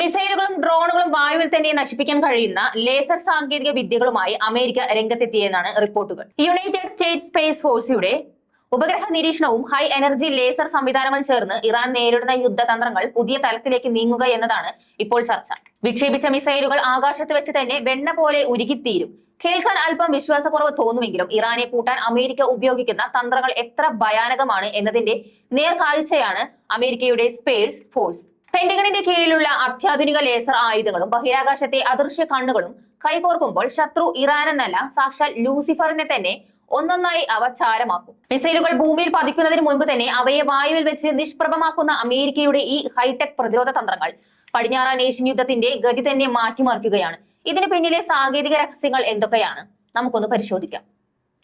മിസൈലുകളും ഡ്രോണുകളും വായുവിൽ തന്നെ നശിപ്പിക്കാൻ കഴിയുന്ന ലേസർ സാങ്കേതിക വിദ്യകളുമായി അമേരിക്ക രംഗത്തെത്തിയെന്നാണ് റിപ്പോർട്ടുകൾ. യുണൈറ്റഡ് സ്റ്റേറ്റ്സ് സ്പേസ് ഫോഴ്സിയുടെ ഉപഗ്രഹ നിരീക്ഷണവും ഹൈ എനർജി ലേസർ സംവിധാനങ്ങൾ ചേർന്ന് ഇറാൻ നേരിടുന്ന യുദ്ധതന്ത്രങ്ങൾ പുതിയ തലത്തിലേക്ക് നീങ്ങുക എന്നതാണ് ഇപ്പോൾ ചർച്ച. വിക്ഷേപിച്ച മിസൈലുകൾ ആകാശത്ത് വെച്ച് തന്നെ വെണ്ണ പോലെ ഉരുകിത്തീരും. കേൾക്കാൻ അല്പം വിശ്വാസക്കുറവ് തോന്നുമെങ്കിലും ഇറാനെ പൂട്ടാൻ അമേരിക്ക ഉപയോഗിക്കുന്ന തന്ത്രങ്ങൾ എത്ര ഭയാനകമാണ് എന്നതിന്റെ നേർക്കാഴ്ചയാണ് അമേരിക്കയുടെ സ്പേസ് ഫോഴ്സ്. പെന്റഗണിന്റെ കീഴിലുള്ള അത്യാധുനിക ലേസർ ആയുധങ്ങളും ബഹിരാകാശത്തെ അദൃശ്യ കണ്ണുകളും കൈകോർക്കുമ്പോൾ ശത്രു ഇറാൻ എന്നല്ല, സാക്ഷാൽ ലൂസിഫറിനെ തന്നെ ഒന്നൊന്നായി അവ ചാരമാക്കും. മിസൈലുകൾ ഭൂമിയിൽ പതിക്കുന്നതിന് മുൻപ് തന്നെ അവയെ വായുവിൽ വെച്ച് നിഷ്പ്രഭമാക്കുന്ന അമേരിക്കയുടെ ഈ ഹൈടെക് പ്രതിരോധ തന്ത്രങ്ങൾ പടിഞ്ഞാറൻ ഏഷ്യൻ യുദ്ധത്തിന്റെ ഗതി തന്നെ മാറ്റിമറിക്കുകയാണ്. ഇതിന് പിന്നിലെ സാങ്കേതിക രഹസ്യങ്ങൾ എന്തൊക്കെയാണ് നമുക്കൊന്ന് പരിശോധിക്കാം.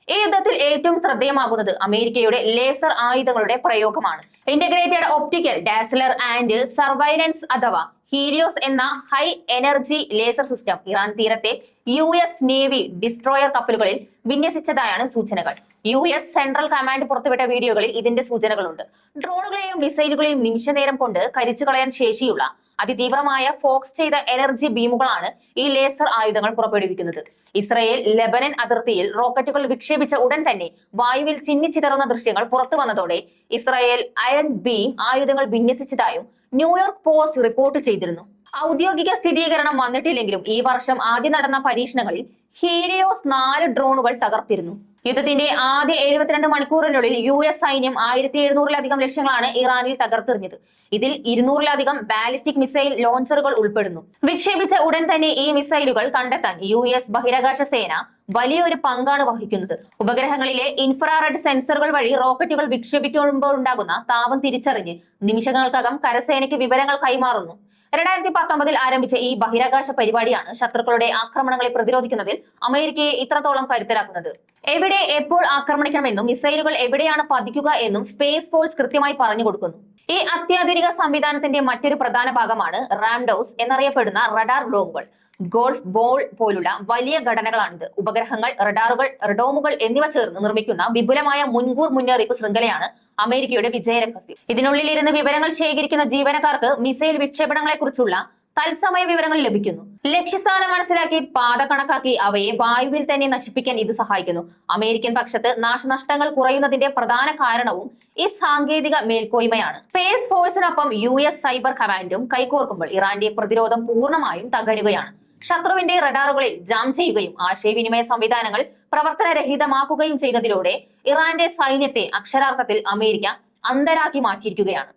ഈ യുദ്ധത്തിൽ ഏറ്റവും ശ്രദ്ധേയമാകുന്നത് അമേരിക്കയുടെ ലേസർ ആയുധങ്ങളുടെ പ്രയോഗമാണ്. Integrated optical dazzler and surveillance അഥവാ ഹീലിയോസ് എന്ന high energy laser system Iran തീരത്തെ US നേവി ഡിസ്ട്രോയർ കപ്പലുകളിൽ വിന്യസിച്ചതായാണ് സൂചനകൾ. US സെൻട്രൽ കമാൻഡ് പുറത്തുവിട്ട വീഡിയോകളിൽ ഇതിന്റെ സൂചനകളുണ്ട്. ഡ്രോണുകളെയും മിസൈലുകളെയും നിമിഷനേരം കൊണ്ട് കരിച്ചു കളയാൻ ശേഷിയുള്ള അതിതീവ്രമായ ഫോക്സ് ചെയ്ത എനർജി ബീമുകളാണ് ഈ ലേസർ ആയുധങ്ങൾ പുറപ്പെടുവിക്കുന്നത്. ഇസ്രയേൽ ലെബനൻ അതിർത്തിയിൽ റോക്കറ്റുകൾ വിക്ഷേപിച്ച ഉടൻ തന്നെ വായുവിൽ ചിന്നിച്ചിതറുന്ന ദൃശ്യങ്ങൾ പുറത്തു വന്നതോടെ ഇസ്രയേൽ അയൺ ബീം ആയുധങ്ങൾ വിന്യസിച്ചതായും ന്യൂയോർക്ക് പോസ്റ്റ് റിപ്പോർട്ട് ചെയ്തിരുന്നു. ഔദ്യോഗിക സ്ഥിരീകരണം വന്നിട്ടില്ലെങ്കിലും ഈ വർഷം ആദ്യം നടന്ന പരീക്ഷണങ്ങളിൽ ഹീലിയോസ് 4 ഡ്രോണുകൾ തകർത്തിരുന്നു. യുദ്ധത്തിന്റെ ആദ്യ 72 മണിക്കൂറിനുള്ളിൽ US സൈന്യം 1700-ലധികം ലക്ഷ്യങ്ങളാണ് ഇറാനിൽ തകർത്തെറിഞ്ഞത്. ഇതിൽ 200-ലധികം ബാലിസ്റ്റിക് മിസൈൽ ലോഞ്ചറുകൾ ഉൾപ്പെടുന്നു. വിക്ഷേപിച്ച ഉടൻ തന്നെ ഈ മിസൈലുകൾ കണ്ടെത്താൻ US ബഹിരാകാശ സേന വലിയൊരു പങ്കാണ് വഹിക്കുന്നത്. ഉപഗ്രഹങ്ങളിലെ ഇൻഫ്രാറെഡ് സെൻസറുകൾ വഴി റോക്കറ്റുകൾ വിക്ഷേപിക്കുമ്പോൾ ഉണ്ടാകുന്ന താപം തിരിച്ചറിഞ്ഞ് നിമിഷങ്ങൾക്കകം കരസേനയ്ക്ക് വിവരങ്ങൾ കൈമാറുന്നു. 2019-ൽ ആരംഭിച്ച ഈ ബഹിരാകാശ പരിപാടിയാണ് ശത്രുക്കളുടെ ആക്രമണങ്ങളെ പ്രതിരോധിക്കുന്നതിൽ അമേരിക്കയെ ഇത്രത്തോളം കരുത്തരാക്കുന്നത്. എവിടെ എപ്പോൾ ആക്രമണിക്കണമെന്നും മിസൈലുകൾ എവിടെയാണ് പതിക്കുക എന്നും സ്പേസ് ഫോഴ്സ് കൃത്യമായി പറഞ്ഞു കൊടുക്കുന്നു. ഈ അത്യാധുനിക സംവിധാനത്തിന്റെ മറ്റൊരു പ്രധാന ഭാഗമാണ് റാംഡോസ് എന്നറിയപ്പെടുന്ന റഡാർ ഡോമുകൾ. ഗോൾഫ് ബോൾ പോലുള്ള വലിയ ഘടനകളാണിത്. ഉപഗ്രഹങ്ങൾ, റഡാറുകൾ, റഡോമുകൾ എന്നിവ ചേർന്ന് നിർമ്മിക്കുന്ന വിപുലമായ മുൻകൂർ മുന്നറിയിപ്പ് ശൃംഖലയാണ് അമേരിക്കയുടെ വിജയരഹസ്യം. ഇതിനുള്ളിൽ ഇരുന്ന് വിവരങ്ങൾ ശേഖരിക്കുന്ന ജീവനക്കാർക്ക് മിസൈൽ വിക്ഷേപണങ്ങളെ കുറിച്ചുള്ള തത്സമയ വിവരങ്ങൾ ലഭിക്കുന്നു. ലക്ഷ്യസ്ഥാനം മനസ്സിലാക്കി പാത കണക്കാക്കി അവയെ വായുവിൽ തന്നെ നശിപ്പിക്കാൻ ഇത് സഹായിക്കുന്നു. അമേരിക്കൻ പക്ഷത്ത് നാശനഷ്ടങ്ങൾ കുറയുന്നതിന്റെ പ്രധാന കാരണവും ഈ സാങ്കേതിക മേൽക്കോയ്മയാണ്. സ്പേസ് ഫോഴ്സിനൊപ്പം US സൈബർ കമാൻഡും കൈകോർക്കുമ്പോൾ ഇറാന്റെ പ്രതിരോധം പൂർണ്ണമായും തകരുകയാണ്. ശത്രുവിന്റെ റഡാറുകളെ ജാം ചെയ്യുകയും ആശയവിനിമയ സംവിധാനങ്ങൾ പ്രവർത്തനരഹിതമാക്കുകയും ചെയ്യുന്നതിലൂടെ ഇറാന്റെ സൈന്യത്തെ അക്ഷരാർത്ഥത്തിൽ അമേരിക്ക അന്ധരാക്കി മാറ്റിയിരിക്കുകയാണ്.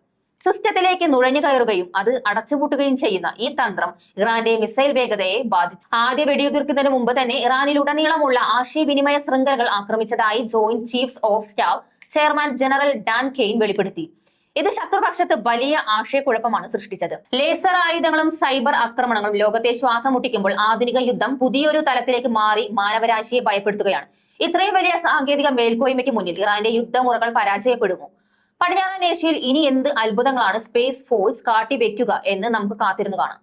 സിസ്റ്റത്തിലേക്ക് നുഴഞ്ഞു കയറുകയും അത് അടച്ചുപൂട്ടുകയും ചെയ്യുന്ന ഈ തന്ത്രം ഇറാന്റെ മിസൈൽ വേഗതയെ ബാധിച്ചു. ആദ്യ വെടിയുതിർക്കുന്നതിന് മുമ്പ് തന്നെ ഇറാനിലുടനീളമുള്ള ആശയവിനിമയ ശൃംഖലകൾ ആക്രമിച്ചതായി joint chiefs of staff chairman general Dan Caine വെളിപ്പെടുത്തി. ഇത് ശത്രുപക്ഷത്ത് വലിയ ആശയക്കുഴപ്പമാണ് സൃഷ്ടിച്ചത്. ലേസർ ആയുധങ്ങളും സൈബർ ആക്രമണങ്ങളും ലോകത്തെ ശ്വാസം മുട്ടിക്കുമ്പോൾ ആധുനിക യുദ്ധം പുതിയൊരു തലത്തിലേക്ക് മാറി മാനവരാശിയെ ഭയപ്പെടുത്തുകയാണ്. ഇത്രയും വലിയ സാങ്കേതിക മേൽക്കോയ്മയ്ക്ക് മുന്നിൽ ഇറാന്റെ യുദ്ധമുറകൾ പരാജയപ്പെടുമോ? പടിഞ്ഞാറൻ ഏഷ്യയിൽ ഇനി എന്ത് അത്ഭുതങ്ങളാണ് സ്പേസ് ഫോഴ്സ് കാട്ടിവെക്കുക എന്ന് നമുക്ക് കാത്തിരുന്നു കാണാം.